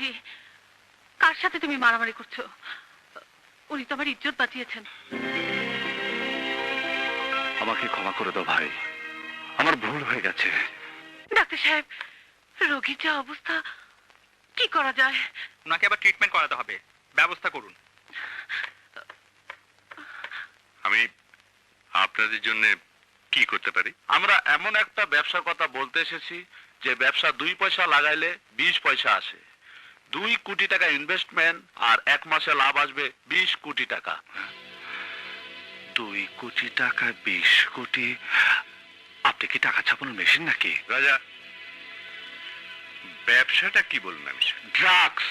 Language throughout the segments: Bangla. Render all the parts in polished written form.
বলছি, কার সাথে তুমি মারামারি করছো? উনি তো আমার ইজ্জত বাঁচিয়েছেন। আমাকে ক্ষমা করে দাও ভাই, আমার ভুল হয়ে গেছে। ডাক্তার সাহেব, রোগীর যা অবস্থা, কি করা যায়? ওনাকে আবার ট্রিটমেন্ট করাতে হবে, ব্যবস্থা করুন। আমি আপনাদের জন্য কি করতে পারি? আমরা এমন একটা ব্যবসার কথা বলতে এসেছি যে ব্যবসা 2 পয়সা লাগাইলে 20 পয়সা আসে। 2 কোটি টাকা ইনভেস্টমেন্ট আর 1 মাসে লাভ আসবে 20 কোটি টাকা। 2 কোটি টাকা 20 কোটি। আপনি কি টাকা ছাপানোর মেশিন নাকি? রাজা, ব্যবসাটা কি বলুন? আমি ড্রাগস।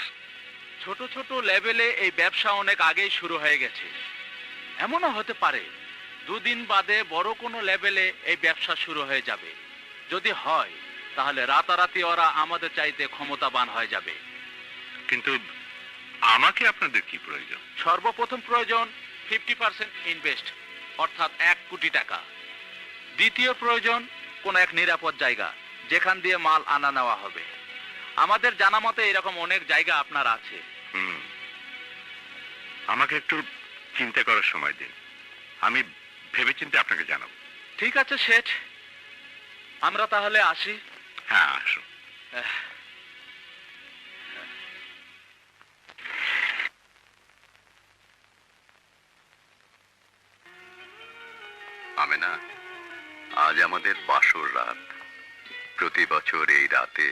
ছোট ছোট লেভেলে এই ব্যবসা অনেক আগেই শুরু হয়ে গেছে। এমনও হতে পারে 2 দিন বাদে বড় কোনো লেভেলে এই ব্যবসা শুরু হয়ে যাবে। যদি হয় তাহলে রাতারাতি ওরা আমাদের চাইতে ক্ষমতাবান হয়ে যাবে। কিন্তু আমাকে আপনাদের কি প্রয়োজন? সর্বপ্রথম প্রয়োজন 50% ইনভেস্ট, অর্থাৎ 1 কোটি টাকা। দ্বিতীয় প্রয়োজন কোন এক নিরাপদ জায়গা যেখান দিয়ে মাল আনা নেওয়া হবে। আমাদের জানা মতে এরকম অনেক জায়গা আপনার আছে। আমাকে একটু চিন্তা করার সময় দিন, আমি ভেবেচিন্তে আপনাকে জানাবো। ঠিক আছে শেঠ, আমরা তাহলে আসি। হ্যাঁ, আসুন। আমেনা, আজ আমাদের বাসর রাত। প্রতি বছর এই রাতে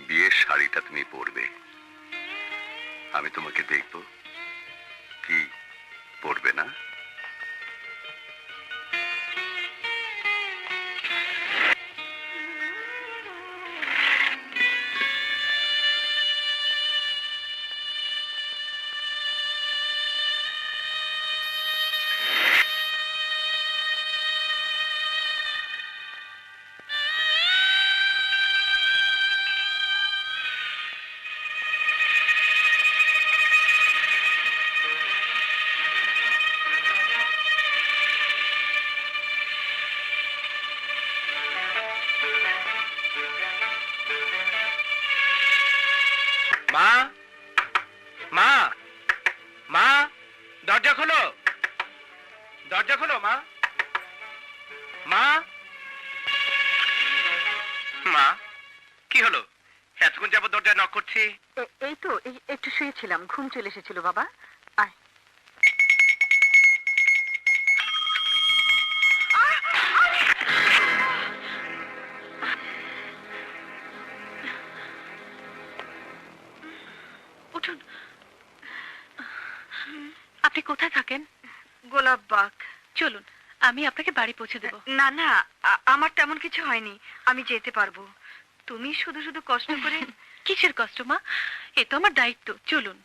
বিয়ের শাড়িটা তুমি পরবে। আমি তোমাকে দেখব, কি পরবে না? মা, মা, মা, দরজা খোলো, দরজা খোলো মা। মা, মা, কি হলো? এতক্ষণ যাবো দরজা নক করছি। এই তো একটু শুয়েছিলাম, ঘুম চলে এসেছিল বাবা। আয়। উঠুন। আপনি কোথায় থাকেন? গোলাপবাগ। চলুন, আমি আপনাকে বাড়ি পৌঁছে দেব। না না, আমার তেমন কিছু হয়নি, আমি যেতে পারবো। তুমি শুধু শুধু কষ্ট করে। কিসের কষ্ট মা? এ তো আমার দায়িত্ব, চলুন।